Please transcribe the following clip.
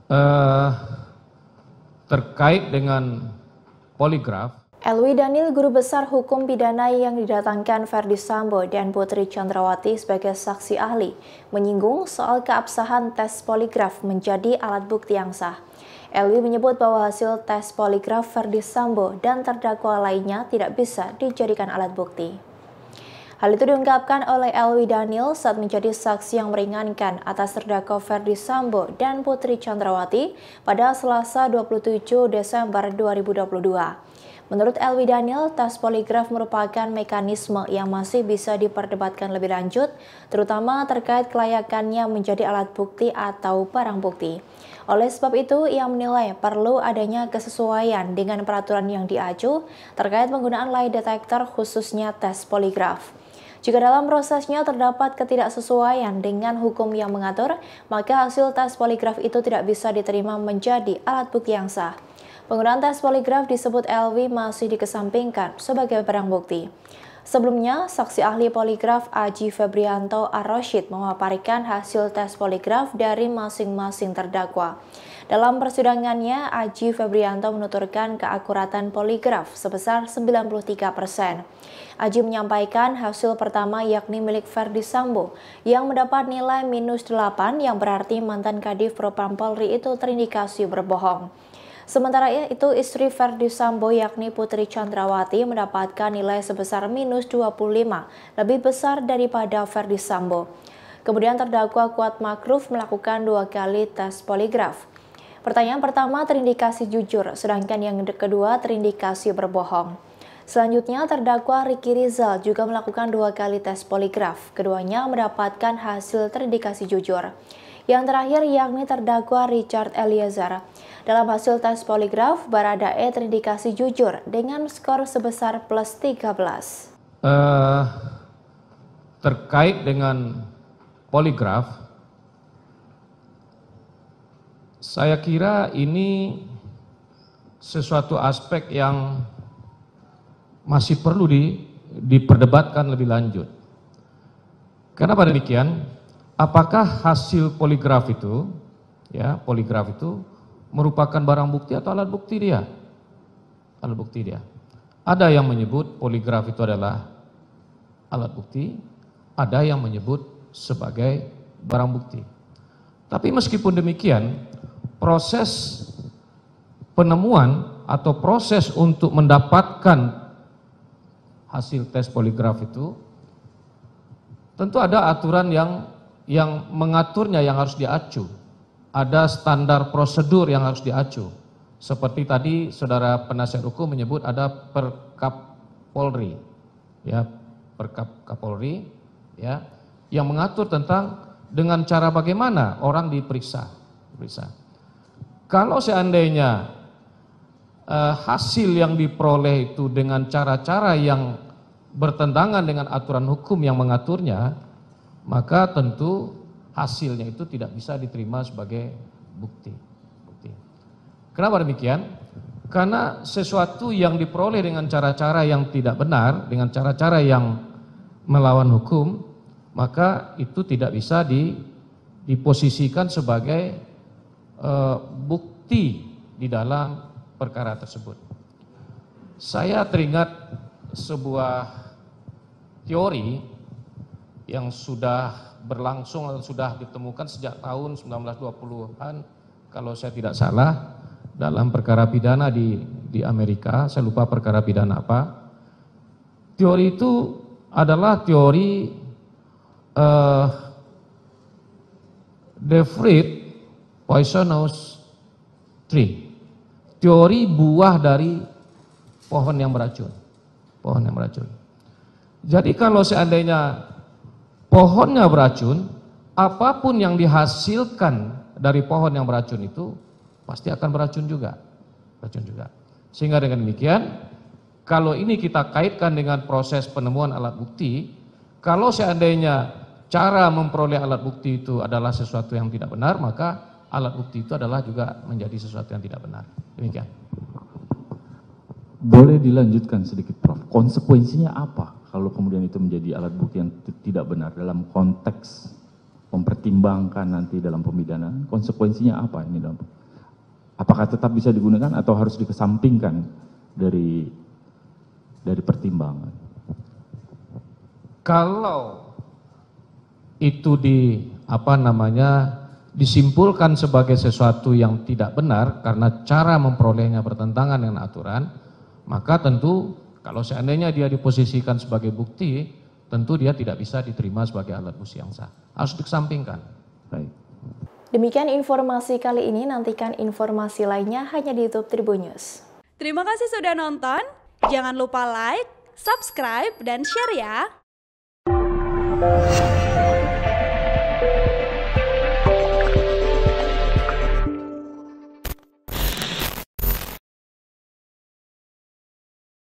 Eh, Terkait dengan poligraf. Elwi Daniel, guru besar hukum pidana yang didatangkan Ferdy Sambo dan Putri Chandrawati sebagai saksi ahli, menyinggung soal keabsahan tes poligraf menjadi alat bukti yang sah. Elwi menyebut bahwa hasil tes poligraf Ferdy Sambo dan terdakwa lainnya tidak bisa dijadikan alat bukti. Hal itu diungkapkan oleh Elwi Daniel saat menjadi saksi yang meringankan atas terdakwa Ferdy Sambo dan Putri Chandrawati pada Selasa 27 Desember 2022. Menurut Elwi Daniel, tes poligraf merupakan mekanisme yang masih bisa diperdebatkan lebih lanjut, terutama terkait kelayakannya menjadi alat bukti atau barang bukti. Oleh sebab itu, ia menilai perlu adanya kesesuaian dengan peraturan yang diacu terkait penggunaan lie detector khususnya tes poligraf. Jika dalam prosesnya terdapat ketidaksesuaian dengan hukum yang mengatur, maka hasil tes poligraf itu tidak bisa diterima menjadi alat bukti yang sah. Penggunaan tes poligraf disebut Elwi masih dikesampingkan sebagai barang bukti. Sebelumnya, saksi ahli poligraf Aji Febrianto Ar-Rasyid memaparkan hasil tes poligraf dari masing-masing terdakwa. Dalam persidangannya, Aji Febrianto menuturkan keakuratan poligraf sebesar 93%. Aji menyampaikan hasil pertama yakni milik Ferdy Sambo yang mendapat nilai -8 yang berarti mantan Kadif Propam Polri itu terindikasi berbohong. Sementara itu istri Ferdy Sambo yakni Putri Chandrawati mendapatkan nilai sebesar -25, lebih besar daripada Ferdy Sambo. Kemudian terdakwa Kuat Makruf melakukan 2 kali tes poligraf. Pertanyaan pertama terindikasi jujur, sedangkan yang kedua terindikasi berbohong. Selanjutnya terdakwa Ricky Rizal juga melakukan 2 kali tes poligraf. Keduanya mendapatkan hasil terindikasi jujur. Yang terakhir yakni terdakwa Richard Eliezer. Dalam hasil tes poligraf, Baradae terindikasi jujur dengan skor sebesar +13. Terkait dengan poligraf, saya kira ini sesuatu aspek yang masih perlu diperdebatkan lebih lanjut. Kenapa demikian? Apakah hasil poligraf itu, merupakan barang bukti atau alat bukti dia? Alat bukti dia. Ada yang menyebut poligraf itu adalah alat bukti, ada yang menyebut sebagai barang bukti. Tapi meskipun demikian, proses penemuan atau proses untuk mendapatkan hasil tes poligraf itu tentu ada aturan yang mengaturnya yang harus diacu. Ada standar prosedur yang harus diacu. Seperti tadi saudara penasihat hukum menyebut ada Perkap Polri, Perkap Kapolri, yang mengatur tentang dengan cara bagaimana orang diperiksa. Kalau seandainya hasil yang diperoleh itu dengan cara-cara yang bertentangan dengan aturan hukum yang mengaturnya, maka tentu hasilnya itu tidak bisa diterima sebagai bukti. Kenapa demikian? Karena sesuatu yang diperoleh dengan cara-cara yang tidak benar, dengan cara-cara yang melawan hukum, maka itu tidak bisa diposisikan sebagai bukti di dalam perkara tersebut. Saya teringat sebuah teori yang sudah berlangsung atau sudah ditemukan sejak tahun 1920-an kalau saya tidak salah dalam perkara pidana di Amerika, saya lupa perkara pidana apa. Teori itu adalah teori the fruit poisonous tree. Teori buah dari pohon yang beracun. Jadi kalau seandainya pohonnya beracun, apapun yang dihasilkan dari pohon yang beracun itu pasti akan beracun juga. Sehingga dengan demikian, kalau ini kita kaitkan dengan proses penemuan alat bukti, kalau seandainya cara memperoleh alat bukti itu adalah sesuatu yang tidak benar, maka alat bukti itu adalah juga menjadi sesuatu yang tidak benar. Demikian. Boleh dilanjutkan sedikit, Prof. Konsekuensinya apa kalau kemudian itu menjadi alat bukti yang tidak benar dalam konteks mempertimbangkan nanti dalam pemidanaan? Konsekuensinya apa ini dalam apakah tetap bisa digunakan atau harus dikesampingkan dari pertimbangan? Kalau itu disimpulkan sebagai sesuatu yang tidak benar karena cara memperolehnya bertentangan dengan aturan, maka tentu kalau seandainya dia diposisikan sebagai bukti, tentu dia tidak bisa diterima sebagai alat bukti yang sah. Harus dikesampingkan. Baik. Demikian informasi kali ini, nantikan informasi lainnya hanya di YouTube Tribun News. Terima kasih sudah nonton, jangan lupa like, subscribe, dan share ya!